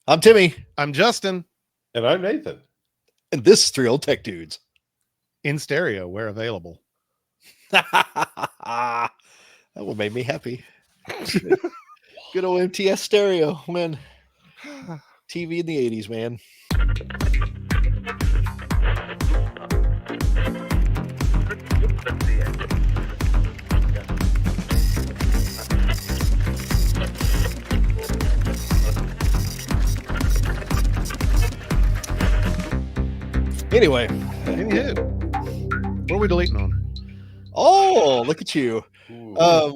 I'm Timmy. I'm Justin. And I'm Nathan. And this is Three Old Tech Dudes. In stereo, where available. That one made me happy. Good old MTS stereo, when TV in the 80s, man. Anyway, what are we deleting on? Oh, look at you. A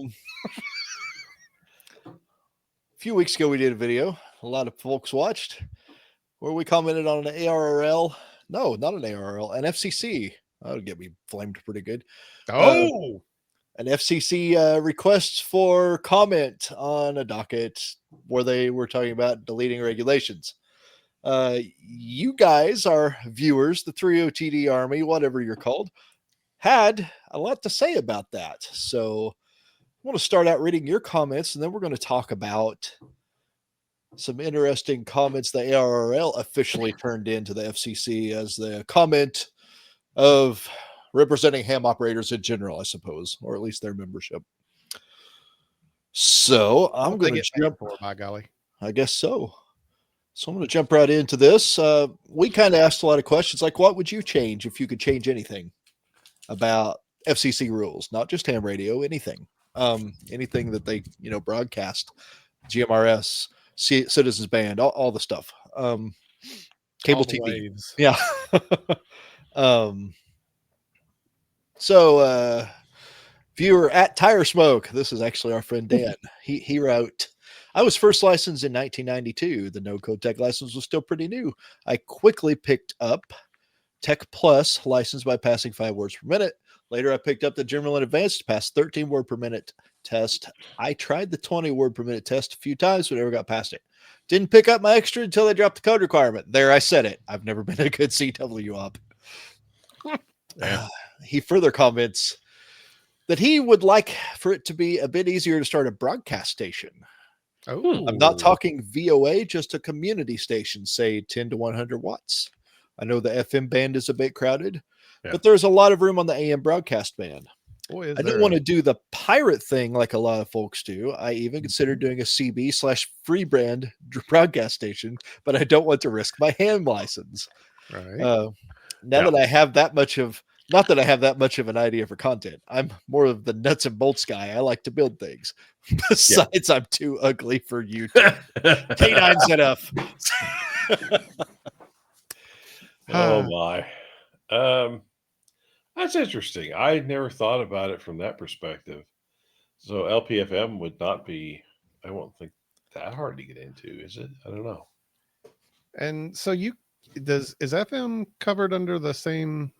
few weeks ago, we did a video. A lot of folks watched where we commented on an ARRL. No, not an ARRL, an FCC. That'll get me flamed pretty good. Oh, an FCC request for comment on a docket where they were talking about deleting regulations. You guys, our viewers, the 3OTD Army, whatever you're called, had a lot to say about that. So I want to start out reading your comments, and then we're going to talk about some interesting comments the ARRL officially turned into the FCC as the comment of representing ham operators in general, I suppose, or at least their membership. So I'm going to jump for, by golly. I guess so. So I'm going to jump right into this. We kind of asked a lot of questions like, what would you change if you could change anything about FCC rules, not just ham radio, anything, anything that they, broadcast, GMRS, Citizens Band, all the stuff, cable TV. Waves. Yeah. So viewer at Tire Smoke, this is actually our friend Dan. He wrote, I was first licensed in 1992. The no-code tech license was still pretty new. I quickly picked up Tech Plus license by passing 5 words per minute. Later, I picked up the General and Advanced to pass 13 word per minute test. I tried the 20 word per minute test a few times, but never got past it. Didn't pick up my extra until they dropped the code requirement. There, I said it. I've never been a good CW op. He further comments that he would like for it to be a bit easier to start a broadcast station. Oh, I'm not talking VOA, just a community station, say 10 to 100 watts. I know the FM band is a bit crowded, but there's a lot of room on the AM broadcast band. Boy, I don't want to do the pirate thing like a lot of folks do. I even considered doing a CB/free brand broadcast station, but I don't want to risk my ham license. Right. That I have that much of, not that I have that much of an idea for content. I'm more of the nuts and bolts guy. I like to build things. Besides, I'm too ugly for YouTube. K9's enough. Oh my. That's interesting. I never thought about it from that perspective. So LPFM would not be, I won't think, that hard to get into, is it? I don't know. And so is FM covered under the same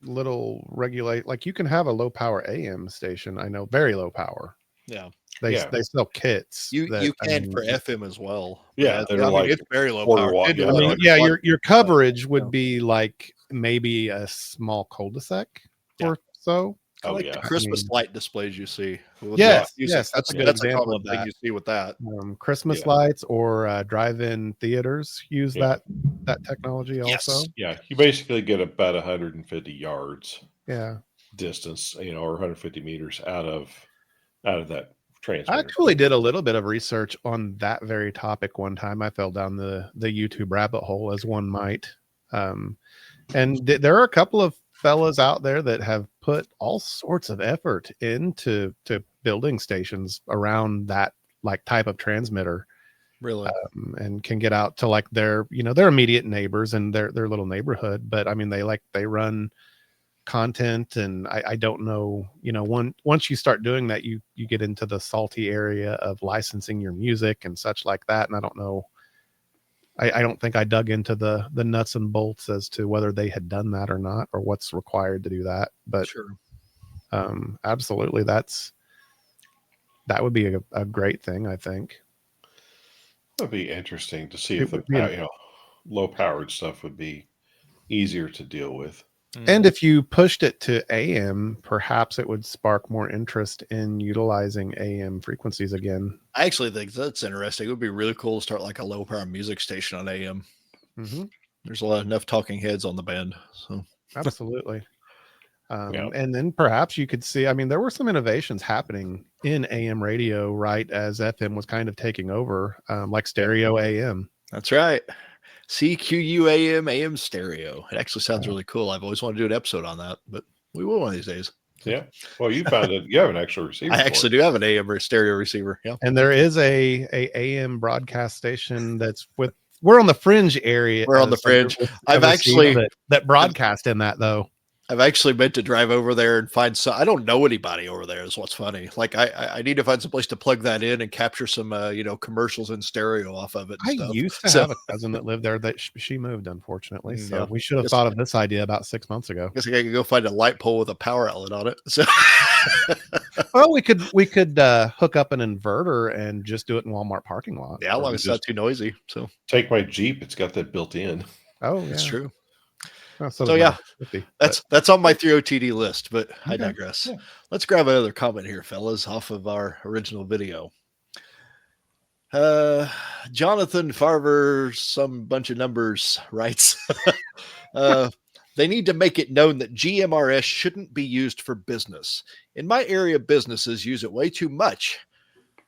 little regulate? Like you can have a low power AM station. I know, very low power. Yeah. They sell kits. You can for FM as well. Yeah, it's very low power. Your coverage would be like maybe a small cul-de-sac or so. The Christmas light displays you see. Yes, that's a good example of that. You see with that. Christmas lights or drive-in theaters use that technology also. Yeah, you basically get about 150 yards. Yeah, distance, or 150 meters out of that transmitter. I actually did a little bit of research on that very topic one time. I fell down the YouTube rabbit hole, as one might. And there are a couple of fellas out there that have put all sorts of effort into building stations around that type of transmitter, really, and can get out to their their immediate neighbors and their little neighborhood. But I mean, they run content, and I don't know, once you start doing that, you get into the salty area of licensing your music and such like that. And I don't know. I don't think I dug into the nuts and bolts as to whether they had done that or not, or what's required to do that. But sure. Absolutely, that would be a great thing, I think. It would be interesting to see if the low powered stuff would be easier to deal with. And if you pushed it to AM, perhaps it would spark more interest in utilizing AM frequencies again. I actually think that's interesting. It would be really cool to start like a low power music station on AM. Mm-hmm. There's enough talking heads on the band. So Absolutely. Yeah. And then perhaps you could see, I mean, there were some innovations happening in AM radio right as FM was kind of taking over, like stereo AM. that's right. CQU AM, AM stereo. It actually sounds really cool. I've always wanted to do an episode on that, but we will one of these days. Yeah. Well, you found it. You have an actual receiver. I actually do have an AM or stereo receiver. Yeah. And there is a AM broadcast station that's we're on the fringe area. We're on the fringe. I've actually that broadcast in that though. I've actually meant to drive over there and find some. I don't know anybody over there is what's funny. Like I need to find some place to plug that in and capture some, commercials in stereo off of it. And I stuff. used to have a cousin that lived there that she moved, unfortunately. So Yeah. we should have thought of this idea about 6 months ago. I guess I could go find a light pole with a power outlet on it. So Well, we could hook up an inverter and just do it in Walmart parking lot. yeah, as long as it's not too noisy. So Take my Jeep. It's got that built in. Oh, yeah. that's true. Oh, So, yeah, 50, that's on my 3OTD list, but I Okay. digress. Yeah. Let's grab another comment here, fellas, off of our original video. Jonathan Farver, some bunch of numbers, writes, they need to make it known that GMRS shouldn't be used for business. In my area, businesses use it way too much.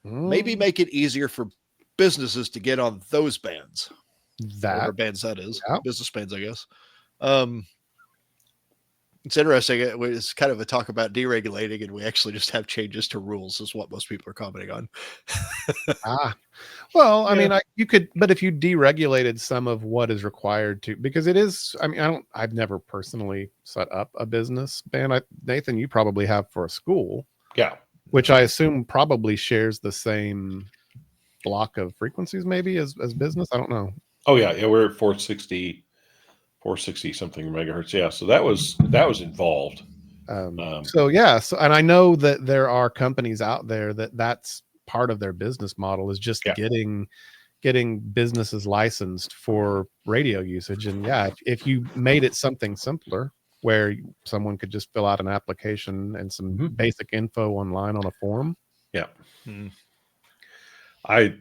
Maybe make it easier for businesses to get on those bands. Whatever that. bands that is. Yeah. Business bands, I guess. It's interesting. It's kind of a talk about deregulating, and we actually just have changes to rules, is what most people are commenting on. Well, I Yeah. mean, you could, but if you deregulated some of what is required to, because it is, I mean, I've never personally set up a business band. Nathan, you probably have for a school, Yeah. which I assume probably shares the same block of frequencies, maybe as business. I don't know. Oh yeah. Yeah. We're at 460 something megahertz. Yeah. So that was involved. So yeah, and I know that there are companies out there that's part of their business model is just Yeah. getting businesses licensed for radio usage. And yeah, if you made it something simpler where someone could just fill out an application and some basic info online on a form. Yeah. Hmm. For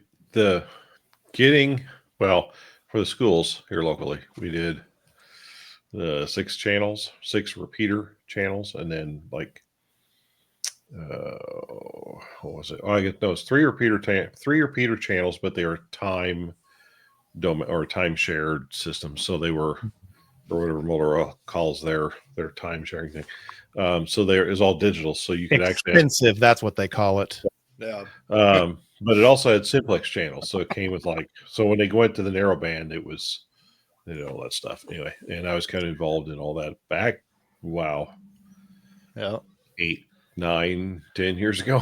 the schools here locally, we did the 6 repeater channels, and then like what was it? Oh, I get those 3 repeater channels, but they are time shared systems. So they were, or whatever Motorola calls their time sharing thing. So there is all digital, so you could actually Expensive, that's what they call it. Yeah. but it also had simplex channels, so it came with so when they went to the narrow band, it was all that stuff anyway. And I was kind of involved in all that back. Wow. Yeah. 8, 9, 10 years ago.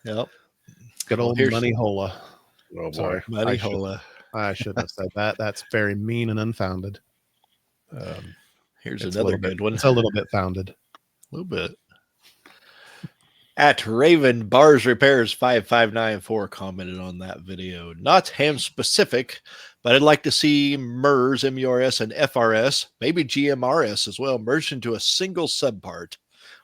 Yep. Good old Money Hola. Oh boy. Sorry, Money Hola. I shouldn't have said that. That's very mean and unfounded. Here's It's another good one. It's a little bit founded. A little bit. At Raven Bars Repairs 5594 commented on that video. Not ham specific, but I'd like to see MERS, MURS, and FRS, maybe GMRS as well, merged into a single subpart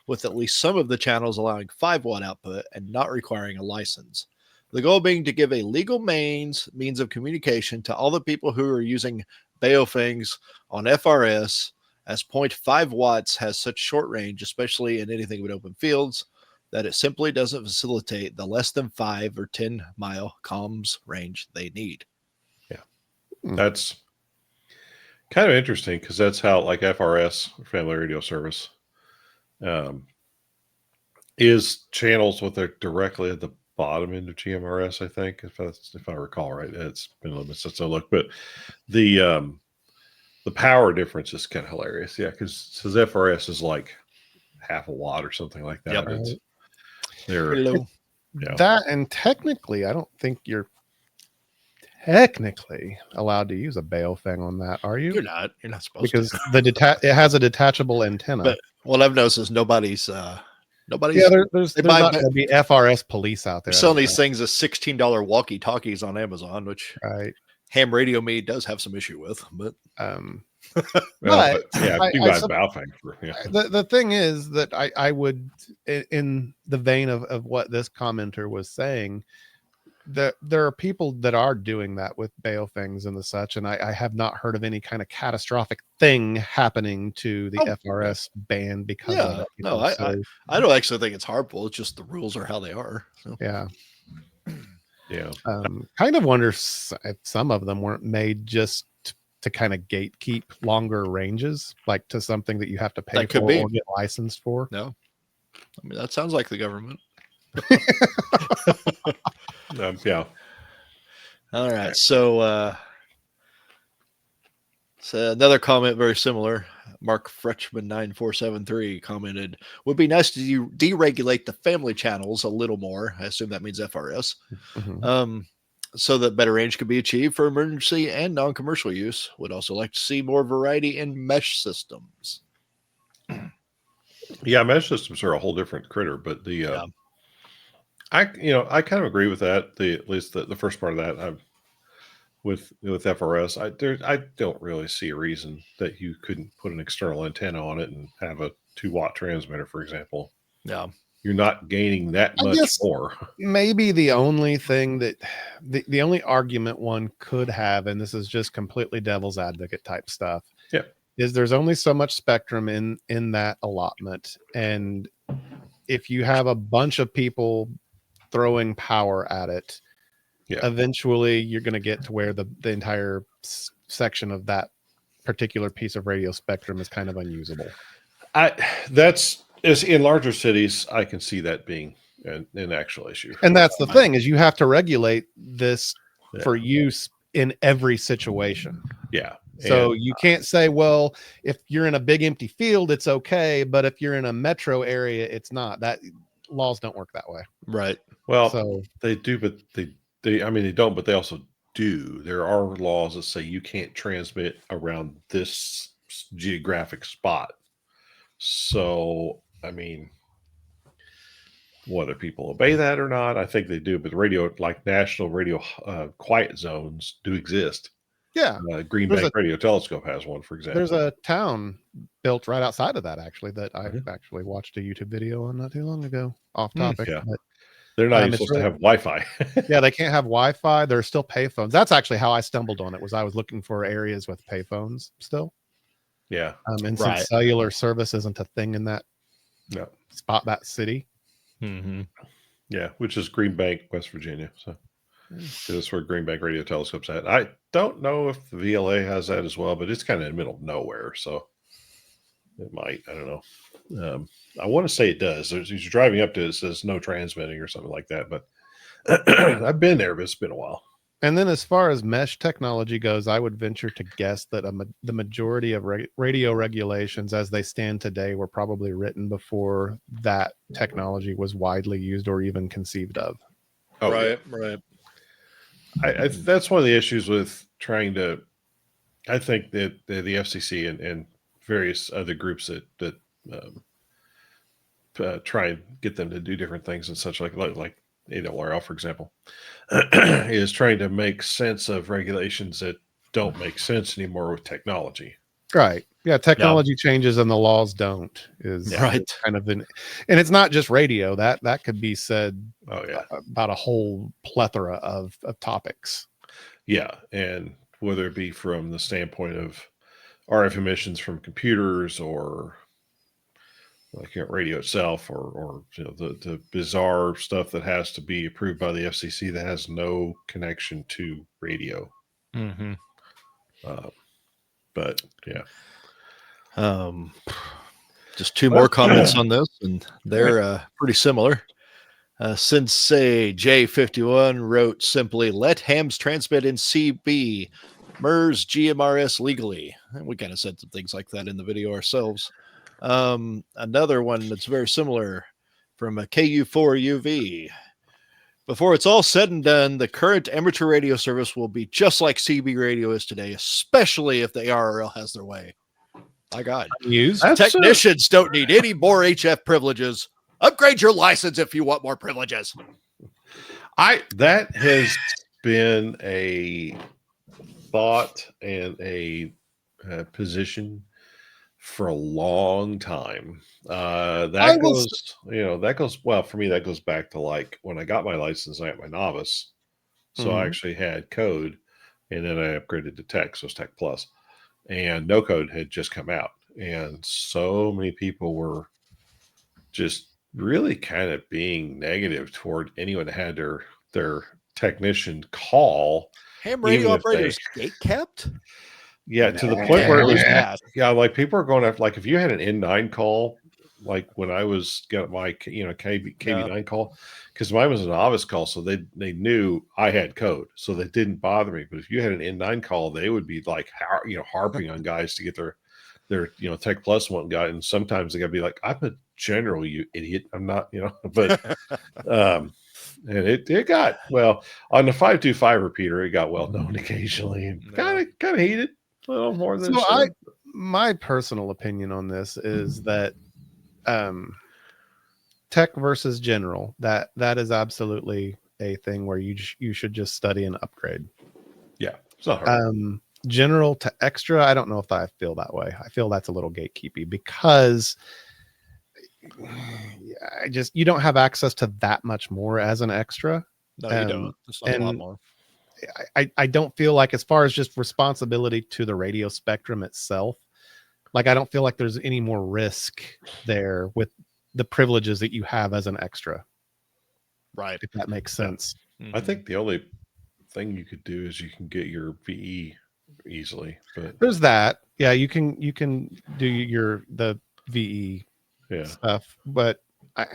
with at least some of the channels allowing 5-watt output and not requiring a license. The goal being to give a legal means of communication to all the people who are using Baofengs on FRS, as 0.5 watts has such short range, especially in anything with open fields, that it simply doesn't facilitate the less than 5 or 10 mile comms range they need. Yeah. That's kind of interesting because that's how FRS, Family Radio Service, is channels with it directly at the bottom end of GMRS, I think, if I recall right. It's been a little bit since I looked, but the power difference is kind of hilarious. Yeah, because FRS is like half a watt or something like that. Yep. That, and technically, I don't think you're technically allowed to use a Baofeng on that, are you? You're not supposed because to. it has a detachable antenna. But what I've noticed is nobody's yeah, there's not going to be FRS police out there. They're selling these things as $16 walkie talkies on Amazon, which right. Ham Radio Me does have some issue with, but But yeah, I- you I buy sup- Baofeng for the thing is that I would, in the vein of what this commenter was saying, that there are people that are doing that with Baofengs and the such, and I have not heard of any kind of catastrophic thing happening to the FRS band because of Yeah, it. no, I don't actually think it's harmful. It's just the rules are how they are. So. Yeah. yeah. Kind of wonder if some of them weren't made just to kind of gatekeep longer ranges, like to something that you have to pay That could for be. or get licensed for. No, I mean that sounds like the government. Yeah. All right, so another comment very similar. Mark Fretchman 9473 commented, "Would be nice to deregulate the family channels a little more." I assume that means FRS. Mhm. So that better range could be achieved for emergency and non-commercial use. Would also like to see more variety in mesh systems. Yeah, mesh systems are a whole different critter, but I kind of agree with that. At least the first part of that, with FRS, I don't really see a reason that you couldn't put an external antenna on it and have a 2-watt transmitter, for example. Yeah, You're not gaining that I much guess more. maybe the only thing that the only argument one could have, and this is just completely devil's advocate type stuff, Yeah. is there's only so much spectrum in that allotment, and if you have a bunch of people throwing power at it, eventually you're going to get to where the entire section of that particular piece of radio spectrum is kind of unusable. That's in larger cities. I can see that being an actual issue. And that's the thing, is you have to regulate this for use in every situation. Yeah. So you can't say, well, if you're in a big empty field, it's okay, but if you're in a metro area, it's not. That laws don't work that way. right. Well, So they do, but they don't, but they also do. There are laws that say you can't transmit around this geographic spot. So, I mean, whether people obey that or not, I think they do. But radio, like national radio quiet zones, do exist. yeah, Green Bank Radio Telescope has one, for example. there's a town built right outside of that, actually, that I actually watched a YouTube video on not too long ago. Off topic, Yeah. but They're not even supposed to have Wi-Fi. yeah, they can't have Wi-Fi. There's still payphones. That's actually how I stumbled on it. Was I was looking for areas with payphones still. Yeah. And since cellular service isn't a thing in that spot, that city. Mm-hmm. Yeah, which is Green Bank, West Virginia. So that's where Green Bank Radio Telescope's at. I don't know if the VLA has that as well, but it's kind of in the middle of nowhere, so it might. I don't know. I want to say it does. As you're driving up to it, it says no transmitting or something like that, but I've been there, but it's been a while. And then as far as mesh technology goes, I would venture to guess that the majority of radio regulations as they stand today were probably written before that technology was widely used or even conceived of. Oh, right. That's one of the issues with trying to. I think that the FCC and various other groups that try and get them to do different things and such like ARRL, for example, is trying to make sense of regulations that don't make sense anymore with technology. Right. Yeah. Technology changes and the laws don't is kind of and it's not just radio. That could be said about a whole plethora of topics. Yeah. And whether it be from the standpoint of RF emissions from computers or like radio itself or the bizarre stuff that has to be approved by the FCC that has no connection to radio. Mm-hmm. But yeah. Just two more comments on this, and they're pretty similar. Sensei J51 wrote simply, "Let hams transmit in CB, MERS, GMRS legally." And we kind of said some things like that in the video ourselves. Another one that's very similar from a KU4UV. "Before it's all said and done, the current amateur radio service will be just like CB radio is today, especially if the ARRL has their way." My God. Technicians don't need any more HF privileges. Upgrade your license if you want more privileges. That has been a thought and a position for a long time. I That was- goes, that goes, well, for me, that goes back to like when I got my license, I got my novice. So I Mhm. actually had code, and then I upgraded to tech, so it's tech plus, and no code had just come out. And so many people were just really kind of being negative toward anyone that had their technician call. ham radio even if they, operators gate kept. yeah, to the What point the where it hell was, is that? yeah, like people are going after, like if you had an N9 call, like when I was got my, KB9 call, because mine was a novice call, so they knew I had code, so they didn't bother me. But if you had an N9 call, they would be like, harping on guys to get their tech plus one guy, and sometimes they gotta be like, I'm a general, you idiot, I'm not, but and it got, well, on the 525 repeater, it got well known occasionally, and kind of heated a little more than it So should. my personal opinion on this is that tech versus general, that is absolutely a thing where you should just study and upgrade. Yeah, it's not hard. General to extra, I don't know if I feel that way. I feel that's a little gatekeepy because you don't have access to that much more as an extra. No, you don't. It's not a lot and more. I don't feel like, as far as just responsibility to the radio spectrum itself, like I don't feel like there's any more risk there with the privileges that you have as an extra. Right. If that makes sense. I think the only thing you could do is you can get your VE easily, but There's that. Yeah, you can do the VE yeah, stuff, but I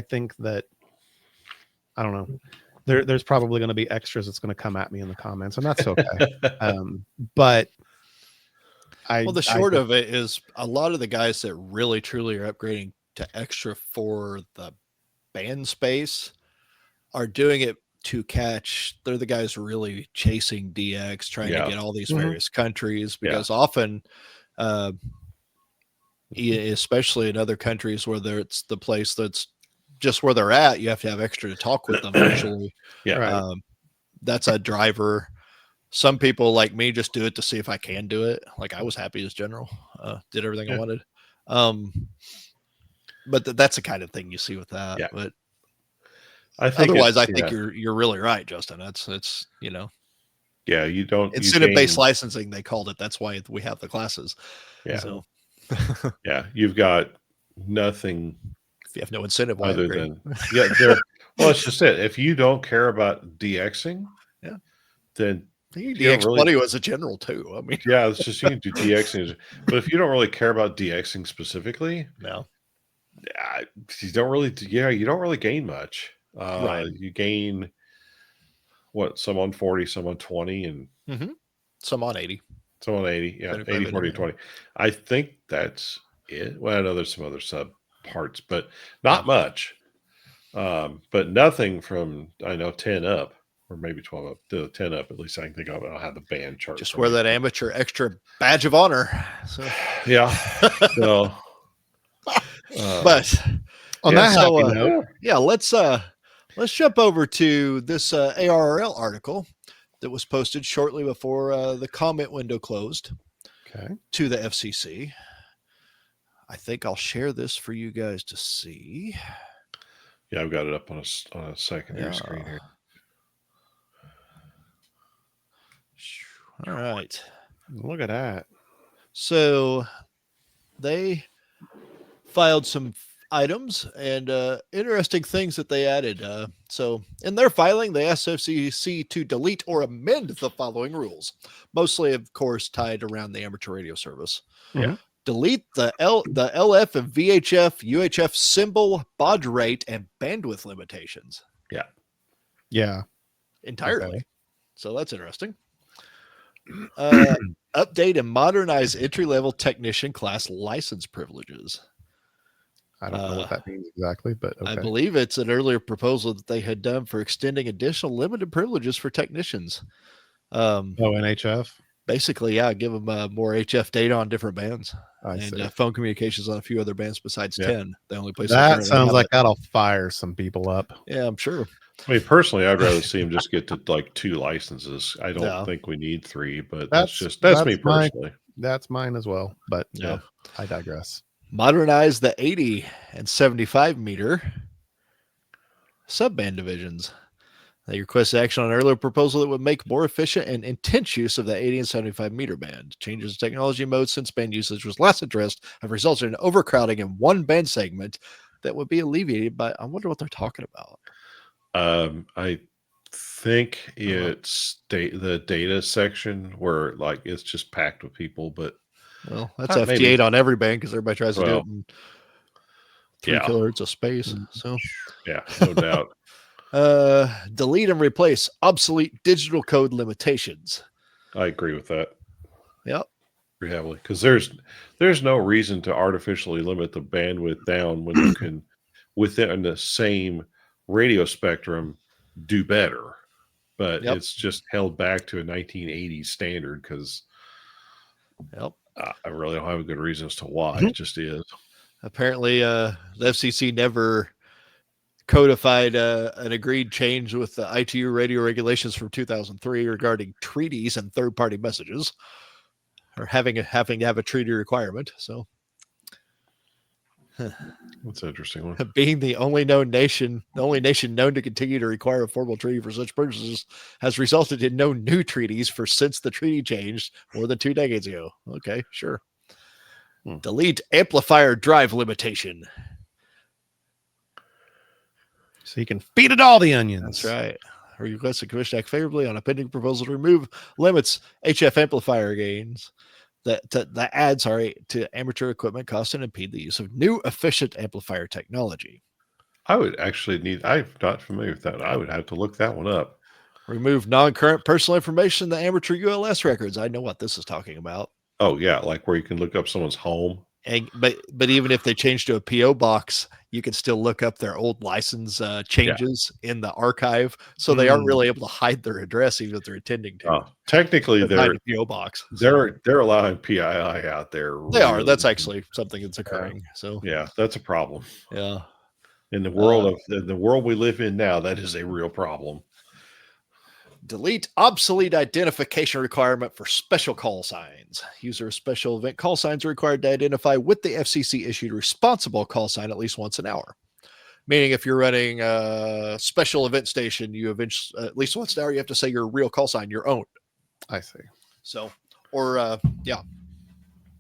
think that, I don't know. There's probably going to be extras that's going to come at me in the comments, and that's okay. But the short of it is, a lot of the guys that really truly are upgrading to extra for the band space are doing it to catch. They're the guys really chasing DX, trying to get all these various countries, because often, especially in other countries where it's the place that's just where they're at, you have to have extra to talk with them usually. yeah. That's a driver. Some people like me just do it to see if I can do it. Like I was happy as general, did everything I wanted. But that's the kind of thing you see with that. Yeah. But I think otherwise, I think you're really right, Justin. It's yeah, you don't, incentive-based licensing, they called it. That's why we have the classes. Yeah. So yeah, you've got nothing if you have no incentive, why other upgrade? than well, it's just it. If you don't care about DXing, then DX Buddy was a general too. I mean, yeah, it's just you can do DXing, but if you don't really care about DXing specifically, you don't really gain much. Right. You gain some on 40, some on 20, and some on 80. Some on 80. Yeah, 80, 40, 20. I think that's it. Well, I know there's some other sub parts, but not much. But nothing from, I know, 10 up, or maybe 12 up to 10 up. At least I can think of it. I'll have the band chart. Just wear that amateur extra badge of honor. So yeah. So, but on that happy note, let's jump over to this ARRL article that was posted shortly before the comment window closed to the FCC. I think I'll share this for you guys to see. Yeah, I've got it up on a secondary screen here. All right. Look at that. So they filed some items and interesting things that they added. So in their filing, they asked FCC to delete or amend the following rules, mostly, of course, tied around the amateur radio service. Yeah. Delete the LF and VHF, UHF symbol, baud rate, and bandwidth limitations. Yeah. Entirely. Okay. So that's interesting. Update and modernize entry-level technician class license privileges. I don't know what that means exactly, but okay. I believe it's an earlier proposal that they had done for extending additional limited privileges for technicians. NHF? Basically, yeah, give them more HF data on different bands I see. and phone communications on a few other bands besides 10. The only place That sounds like that'll fire some people up. Yeah, I'm sure. I mean, personally, I'd rather see them just get to like 2 licenses. I don't Yeah. think we need 3, but That's that's me personally. That's mine as well. But Yeah. I digress. Modernize the 80 and 75 meter subband divisions. They request action on an earlier proposal that would make more efficient and intense use of the 80 and 75 meter band. Changes in technology mode since band usage was last addressed have resulted in overcrowding in one band segment that would be alleviated by. I wonder what they're talking about. I think it's the data section where like it's just packed with people, but Well, that's maybe. FT8 on every band because everybody tries to do it in 3 kilohertz of space. So yeah, no doubt. Delete and replace obsolete digital code limitations. I agree with that. Yep. Pretty heavily, because there's no reason to artificially limit the bandwidth down when you can, within the same radio spectrum, do better. But it's just held back to a 1980s standard because I really don't have a good reason as to why. It just is. Apparently, the FCC never codified an agreed change with the ITU radio regulations from 2003 regarding treaties and third-party messages, or having to have a treaty requirement. So that's an interesting one. Being the only nation known to continue to require a formal treaty for such purposes has resulted in no new treaties since the treaty changed more than 2 decades ago. Okay, sure. Delete amplifier drive limitation. So you can feed it all the onions. That's right. Request the commission act favorably on a pending proposal to remove limits HF amplifier gains that adds to amateur equipment costs and impede the use of new efficient amplifier technology. I would actually I'm not familiar with that. I would have to look that one up. Remove non-current personal information in the amateur ULS records. I know what this is talking about. Oh yeah, like where you can look up someone's home. But even if they change to a PO box, you can still look up their old license changes in the archive. So they aren't really able to hide their address, even if they're intending to. Technically, they're a PO box. They're allowing PII out there. They are. That's actually something that's occurring. So yeah, that's a problem. Yeah. In the world we live in now, that is a real problem. Delete obsolete identification requirement for special call signs. User special event call signs are required to identify with the FCC issued responsible call sign at least once an hour. Meaning if you're running a special event station, you eventually, at least once an hour, you have to say your real call sign, your own. I see. So, or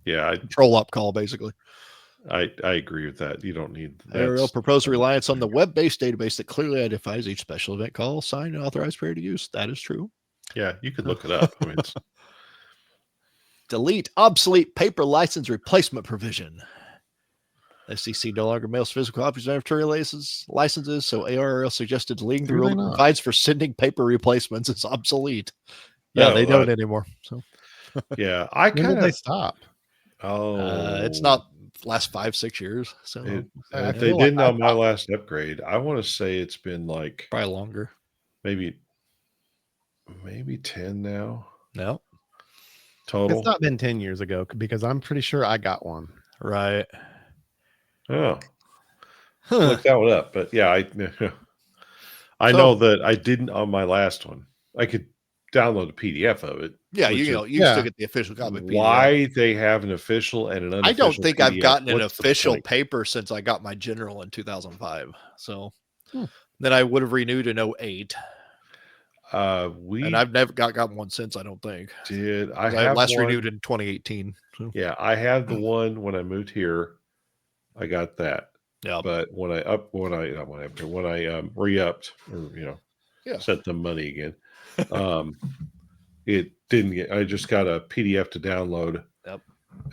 control up call, basically. I agree with that. You don't need ARRL proposed reliance on the web-based database that clearly identifies each special event call sign and authorized period of use. That is true. Yeah, you could look it up. I mean, delete obsolete paper license replacement provision. FCC no longer mails physical copies of inventory licenses, so ARRL suggested deleting the rule that provides for sending paper replacements is obsolete. Yeah, they don't anymore. So yeah, I kind of they stop. It's not last 5-6 years. So if they didn't on my last upgrade, I want to say it's been like probably longer, maybe 10 now. No, total. It's not been 10 years ago because I'm pretty sure I got one. Right. Oh, look that one up. But yeah, I know that I didn't on my last one. I could download a PDF of it. Yeah, you still get the official copy. Why they have an official and an unofficial? I don't think PDF. I've gotten an official paper since I got my general in 2005. So then I would have renewed in 2008. And I've never got one since. I don't think. I last renewed in 2018? So. Yeah, I have the one when I moved here. I got that. Yeah, but when I re-upped or sent them money again. It didn't get. I just got a PDF to download. Yep.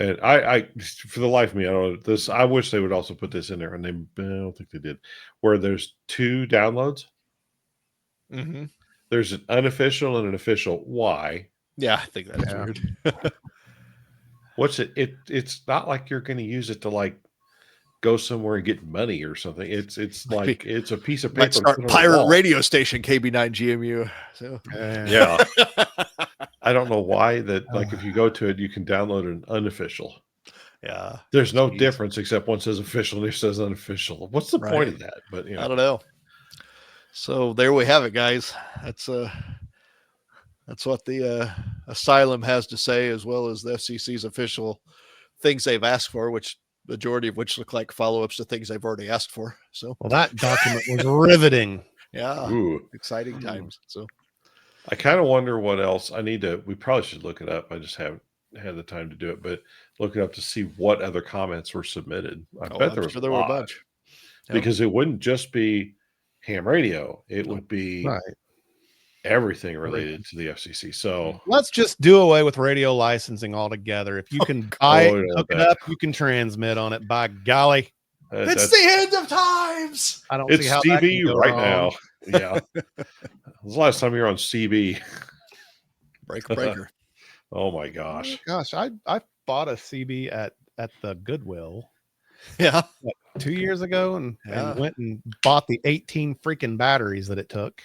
And I for the life of me, I don't know this. I wish they would also put this in there, and I don't think they did. Where there's 2 downloads. Mm-hmm. There's an unofficial and an official. Why? Yeah, I think that's weird. What's it? It's not like you're going to use it to like go somewhere and get money or something. It's like it's a piece of paper. Might start pirate radio station KB9 GMU. So yeah. I don't know why that. Like, if you go to it, you can download an unofficial. Yeah. There's no Jeez. difference except one says official and it says unofficial. What's the point of that? But I don't know. So there we have it, guys. That's what the asylum has to say, as well as the FCC's official things they've asked for, which majority of which look like follow-ups to things they've already asked for. So, well, that document was riveting. Yeah, Ooh. exciting times. So I kind of wonder what else I need to. We probably should look it up. I just haven't had the time to do it, but look it up to see what other comments were submitted. I bet there was there were a bunch. Yep. Because it wouldn't just be ham radio; it would be everything related to the FCC. So let's just do away with radio licensing altogether. If you can buy it, hook it up, you can transmit on it. By golly, it's the end of times. I don't it's see how CB right wrong. now. Yeah, when's the last time you were on CB? Breaker. Oh my gosh! I bought a CB at the Goodwill. Yeah, 2 years ago, and went and bought the 18 freaking batteries that it took.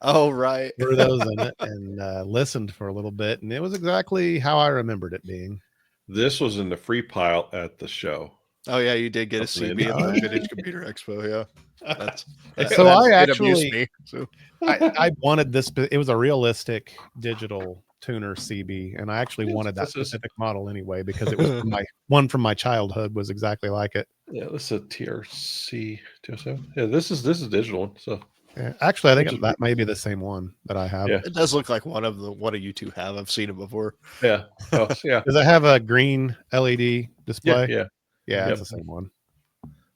Oh, right. Threw those in it and listened for a little bit, and it was exactly how I remembered it being. This was in the free pile at the show. Oh yeah, you did get a CB at the Vintage Computer Expo. Yeah, so I actually me, so. I wanted this. It was a realistic digital tuner CB, and I actually wanted that specific model anyway because it was one from my childhood was exactly like it. Yeah, this is a TRC 207. Yeah, this is digital one. So yeah, actually, I think that may be the same one that I have. Yeah. It does look like one of you two have. I've seen it before. Yeah. Oh, yeah. Does it have a green LED display? Yeah. Yeah, it's the same one.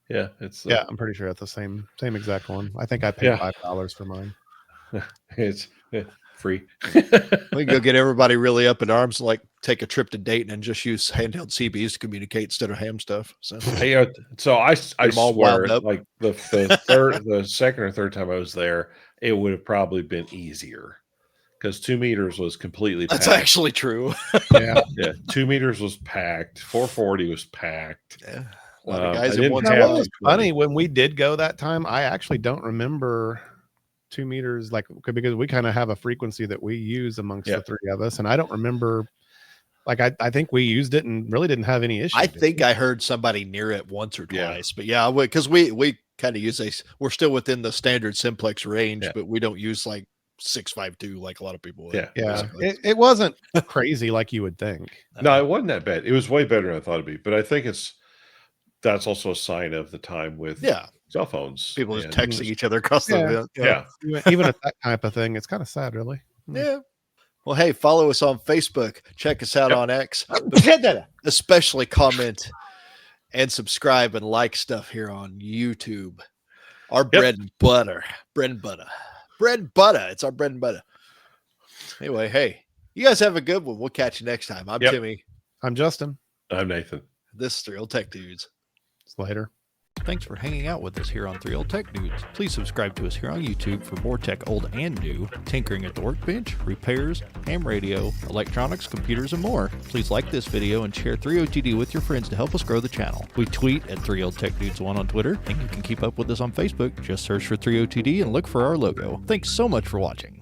Yeah, it's yeah. I'm pretty sure it's the same exact one. I think I paid $5 for mine. It's free. We can go get everybody really up in arms, like take a trip to Dayton and just use handheld CBs to communicate instead of ham stuff. So so I all swear, wound up. like the second or third time I was there, it would have probably been easier because 2 meters was completely packed. That's actually true. Yeah. 2 meters was packed. 440 was packed. Yeah. A lot of guys in one It was spot. funny when we did go that time. I actually don't remember 2 meters, like, because we kind of have a frequency that we use amongst the three of us, and I don't remember. Like, I think we used it and really didn't have any issues. I think I heard somebody near it once or twice, but yeah, because we kind of use we're still within the standard simplex range, but we don't use like 652 like a lot of people. Yeah. It wasn't crazy like you would think. No, it wasn't that bad. It was way better than I thought it'd be. But I think that's also a sign of the time with cell phones. People just texting each other across the event. Yeah. Even at that type of thing, it's kind of sad, really. Yeah. Well, hey, follow us on Facebook. Check us out on X. Especially comment and subscribe and like stuff here on YouTube. Our bread and butter. Bread and butter. Bread and butter. It's our bread and butter. Anyway, hey, you guys have a good one. We'll catch you next time. I'm Timmy. I'm Justin. I'm Nathan. This is 3 Old Tech Dudes. Later. Thanks for hanging out with us here on 3 Old Tech Dudes. Please subscribe to us here on YouTube for more tech old and new, tinkering at the workbench, repairs, ham radio, electronics, computers, and more. Please like this video and share 3OTD with your friends to help us grow the channel. We tweet at 3 Old Tech Dudes 1 on Twitter, and you can keep up with us on Facebook. Just search for 3OTD and look for our logo. Thanks so much for watching.